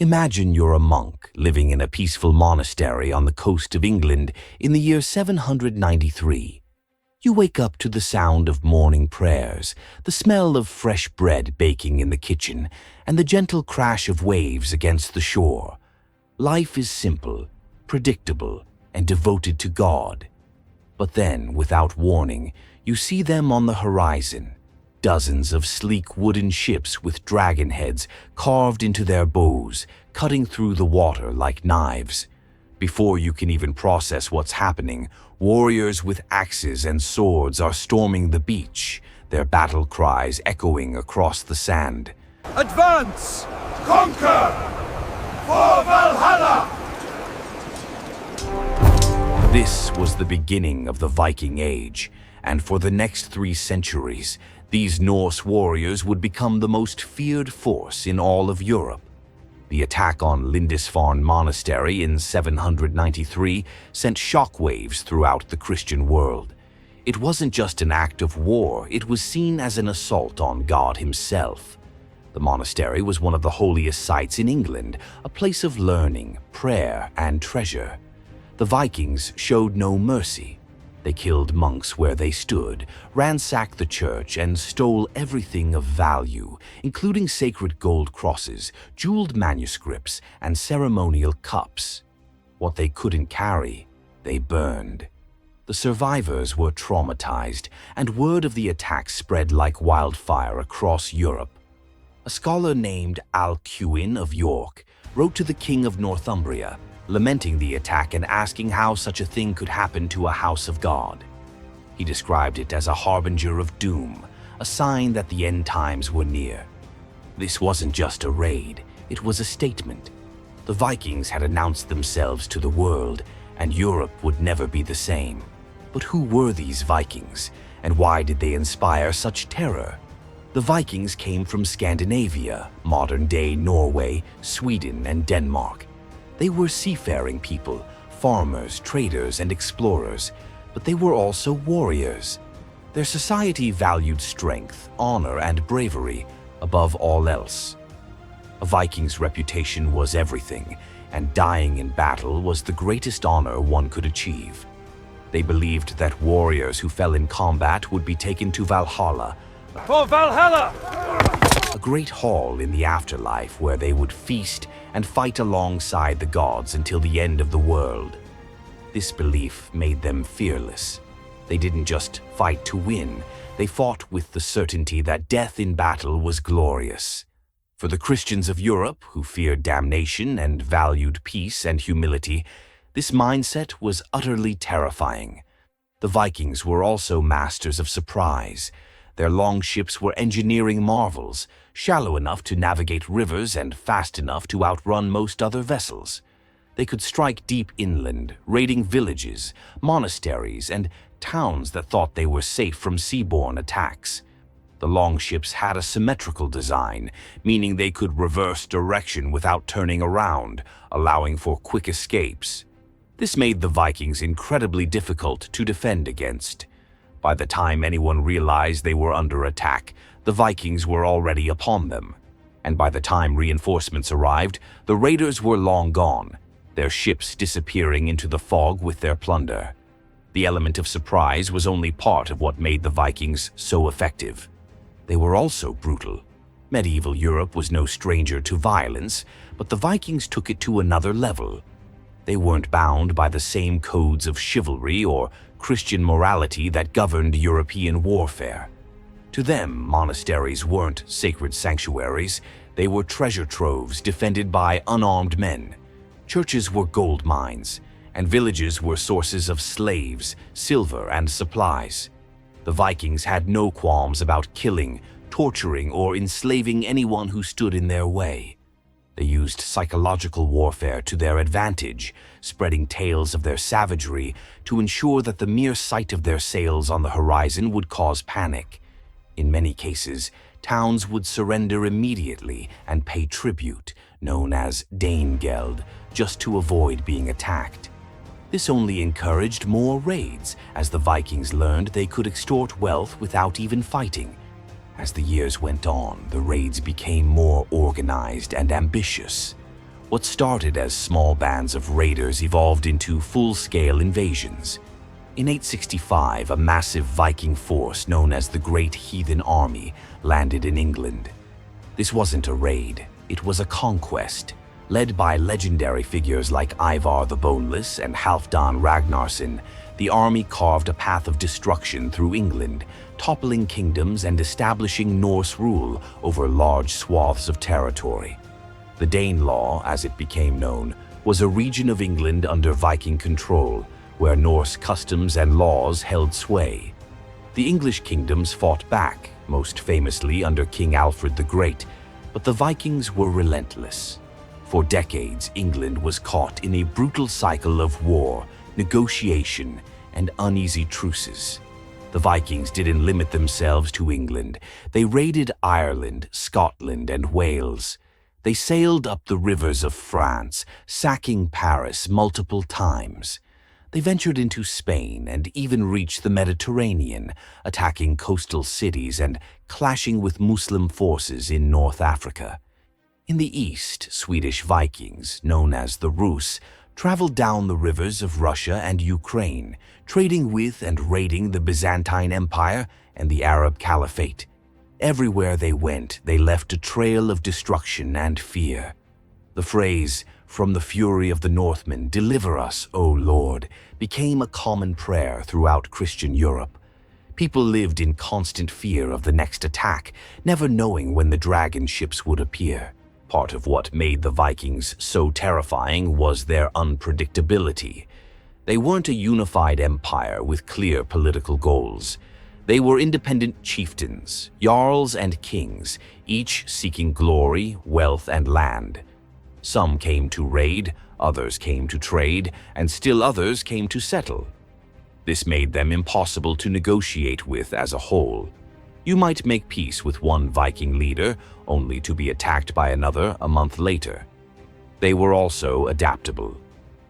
Imagine you're a monk living in a peaceful monastery on the coast of England in the year 793. You wake up to the sound of morning prayers, the smell of fresh bread baking in the kitchen, and the gentle crash of waves against the shore. Life is simple, predictable, and devoted to God. But then, without warning, you see them on the horizon. Dozens of sleek wooden ships with dragon heads carved into their bows, cutting through the water like knives. Before you can even process what's happening, warriors with axes and swords are storming the beach, their battle cries echoing across the sand. Advance! Conquer! For Valhalla! This was the beginning of the Viking Age, and for the next 3 centuries, these Norse warriors would become the most feared force in all of Europe. The attack on Lindisfarne Monastery in 793 sent shockwaves throughout the Christian world. It wasn't just an act of war, it was seen as an assault on God himself. The monastery was one of the holiest sites in England, a place of learning, prayer, and treasure. The Vikings showed no mercy. They killed monks where they stood, ransacked the church, and stole everything of value, including sacred gold crosses, jeweled manuscripts, and ceremonial cups. What they couldn't carry, they burned. The survivors were traumatized, and word of the attack spread like wildfire across Europe. A scholar named Alcuin of York wrote to the King of Northumbria, lamenting the attack and asking how such a thing could happen to a house of God. He described it as a harbinger of doom, a sign that the end times were near. This wasn't just a raid, it was a statement. The Vikings had announced themselves to the world, and Europe would never be the same. But who were these Vikings, and why did they inspire such terror? The Vikings came from Scandinavia, modern-day Norway, Sweden, and Denmark. They were seafaring people, farmers, traders, and explorers, but they were also warriors. Their society valued strength, honor, and bravery above all else. A Viking's reputation was everything, and dying in battle was the greatest honor one could achieve. They believed that warriors who fell in combat would be taken to Valhalla, For Valhalla! a great hall in the afterlife where they would feast and fight alongside the gods until the end of the world. This belief made them fearless. They didn't just fight to win, they fought with the certainty that death in battle was glorious. For the Christians of Europe, who feared damnation and valued peace and humility, this mindset was utterly terrifying. The Vikings were also masters of surprise. Their longships were engineering marvels, shallow enough to navigate rivers and fast enough to outrun most other vessels. They could strike deep inland, raiding villages, monasteries, and towns that thought they were safe from seaborne attacks. The longships had a symmetrical design, meaning they could reverse direction without turning around, allowing for quick escapes. This made the Vikings incredibly difficult to defend against. By the time anyone realized they were under attack, the Vikings were already upon them. And by the time reinforcements arrived, the raiders were long gone, their ships disappearing into the fog with their plunder. The element of surprise was only part of what made the Vikings so effective. They were also brutal. Medieval Europe was no stranger to violence, but the Vikings took it to another level. They weren't bound by the same codes of chivalry or Christian morality that governed European warfare. To them, monasteries weren't sacred sanctuaries, they were treasure troves defended by unarmed men. Churches were gold mines, and villages were sources of slaves, silver, and supplies. The Vikings had no qualms about killing, torturing, or enslaving anyone who stood in their way. They used psychological warfare to their advantage, spreading tales of their savagery to ensure that the mere sight of their sails on the horizon would cause panic. In many cases, towns would surrender immediately and pay tribute, known as Danegeld, just to avoid being attacked. This only encouraged more raids, as the Vikings learned they could extort wealth without even fighting. As the years went on, the raids became more organized and ambitious. What started as small bands of raiders evolved into full-scale invasions. In 865, a massive Viking force known as the Great Heathen Army landed in England. This wasn't a raid, it was a conquest. Led by legendary figures like Ivar the Boneless and Halfdan Ragnarsson, the army carved a path of destruction through England, toppling kingdoms and establishing Norse rule over large swaths of territory. The Danelaw, as it became known, was a region of England under Viking control, where Norse customs and laws held sway. The English kingdoms fought back, most famously under King Alfred the Great, but the Vikings were relentless. For decades, England was caught in a brutal cycle of war, negotiation, and uneasy truces. The Vikings didn't limit themselves to England. They raided Ireland, Scotland, and Wales. They sailed up the rivers of France, sacking Paris multiple times. They ventured into Spain and even reached the Mediterranean, attacking coastal cities and clashing with Muslim forces in North Africa. In the east, Swedish Vikings, known as the Rus, traveled down the rivers of Russia and Ukraine, trading with and raiding the Byzantine Empire and the Arab Caliphate. Everywhere they went, they left a trail of destruction and fear. The phrase, "From the fury of the Northmen, deliver us, O Lord," became a common prayer throughout Christian Europe. People lived in constant fear of the next attack, never knowing when the dragon ships would appear. Part of what made the Vikings so terrifying was their unpredictability. They weren't a unified empire with clear political goals. They were independent chieftains, jarls and kings, each seeking glory, wealth, and land. Some came to raid, others came to trade, and still others came to settle. This made them impossible to negotiate with as a whole. You might make peace with one Viking leader, only to be attacked by another a month later. They were also adaptable.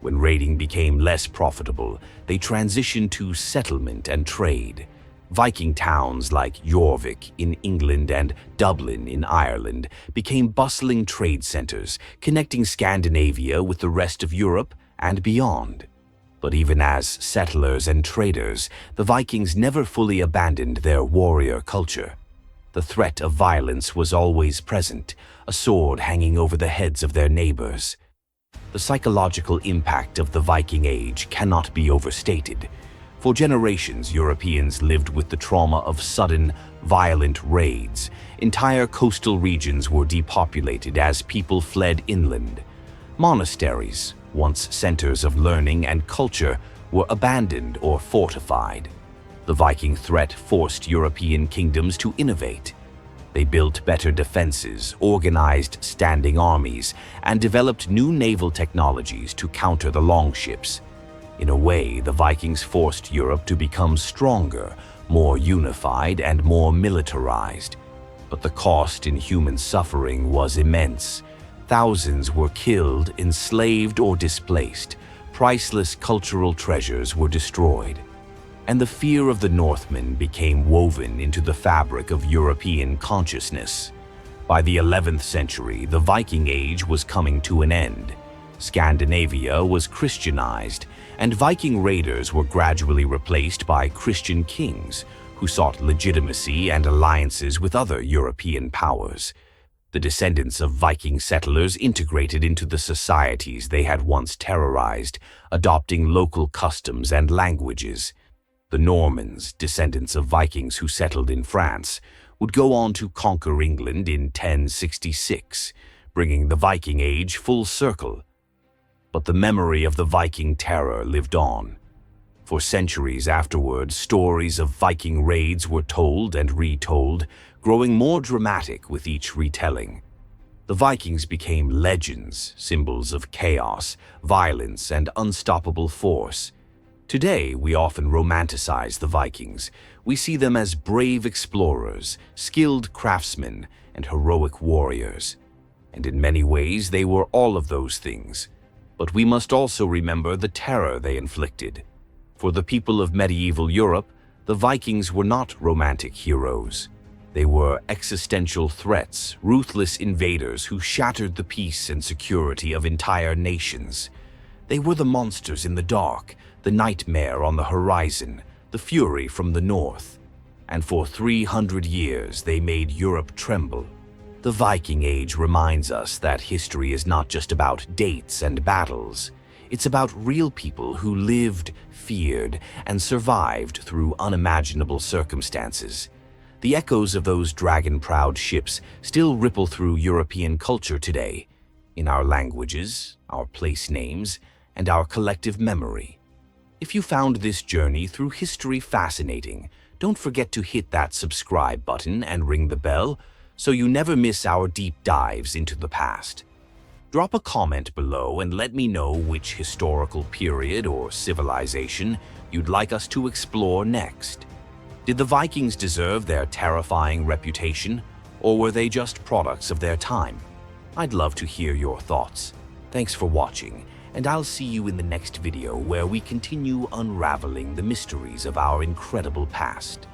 When raiding became less profitable, they transitioned to settlement and trade. Viking towns like Jorvik in England and Dublin in Ireland became bustling trade centers, connecting Scandinavia with the rest of Europe and beyond. But even as settlers and traders, the Vikings never fully abandoned their warrior culture. The threat of violence was always present, a sword hanging over the heads of their neighbors. The psychological impact of the Viking Age cannot be overstated. For generations, Europeans lived with the trauma of sudden, violent raids. Entire coastal regions were depopulated as people fled inland. Monasteries, once centers of learning and culture, were abandoned or fortified. The Viking threat forced European kingdoms to innovate. They built better defenses, organized standing armies, and developed new naval technologies to counter the longships. In a way, the Vikings forced Europe to become stronger, more unified, and more militarized. But the cost in human suffering was immense. Thousands were killed, enslaved, or displaced. Priceless cultural treasures were destroyed. And the fear of the Northmen became woven into the fabric of European consciousness. By the 11th century, the Viking Age was coming to an end. Scandinavia was Christianized, and Viking raiders were gradually replaced by Christian kings who sought legitimacy and alliances with other European powers. The descendants of Viking settlers integrated into the societies they had once terrorized, adopting local customs and languages. The Normans, descendants of Vikings who settled in France, would go on to conquer England in 1066, bringing the Viking Age full circle. But the memory of the Viking terror lived on. For centuries afterwards, stories of Viking raids were told and retold, growing more dramatic with each retelling. The Vikings became legends, symbols of chaos, violence, and unstoppable force. Today, we often romanticize the Vikings. We see them as brave explorers, skilled craftsmen, and heroic warriors. And in many ways, they were all of those things. But we must also remember the terror they inflicted. For the people of medieval Europe, the Vikings were not romantic heroes. They were existential threats, ruthless invaders who shattered the peace and security of entire nations. They were the monsters in the dark, the nightmare on the horizon, the fury from the north. And for 300 years they made Europe tremble. The Viking Age reminds us that history is not just about dates and battles. It's about real people who lived, feared, and survived through unimaginable circumstances. The echoes of those dragon-proud ships still ripple through European culture today, in our languages, our place names, and our collective memory. If you found this journey through history fascinating, don't forget to hit that subscribe button and ring the bell so you never miss our deep dives into the past. Drop a comment below and let me know which historical period or civilization you'd like us to explore next. Did the Vikings deserve their terrifying reputation, or were they just products of their time? I'd love to hear your thoughts. Thanks for watching, and I'll see you in the next video where we continue unraveling the mysteries of our incredible past.